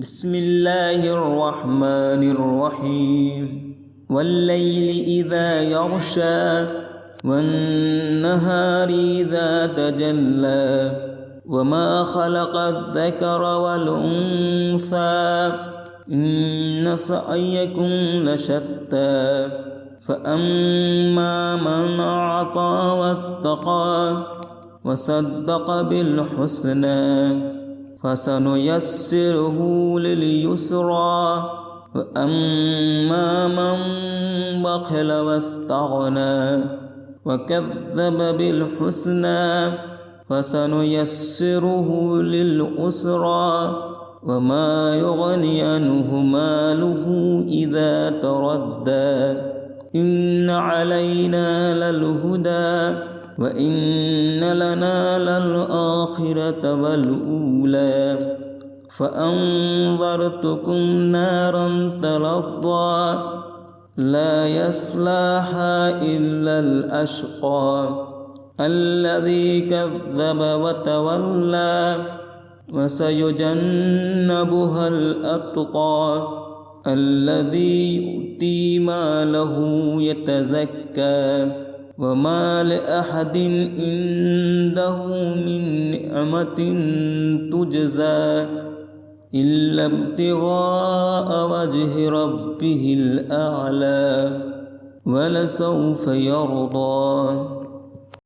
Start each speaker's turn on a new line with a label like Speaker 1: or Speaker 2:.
Speaker 1: بسم الله الرحمن الرحيم والليل إذا يغشى والنهار إذا تجلى وما خلق الذكر والأنثى إن سعيكم لشتى فأما من أعطى واتقى وصدق بالحسنى فسنيسره لليسرى وأما من بخل واستغنى وكذب بالحسنى فسنيسره للعسرى وما يغني عنه ماله إذا تردى إن علينا للهدى وإن لنا للآخرة والأولى فأنذرتكم نارا تلظى لا يصلاها إلا الأشقى الذي كذب وتولى وسيجنبها الأتقى الذي يؤتي ماله يتزكى وما لأحد عنده من نعمة تجزى إلا ابتغاء وجه ربه الأعلى ولسوف يرضى.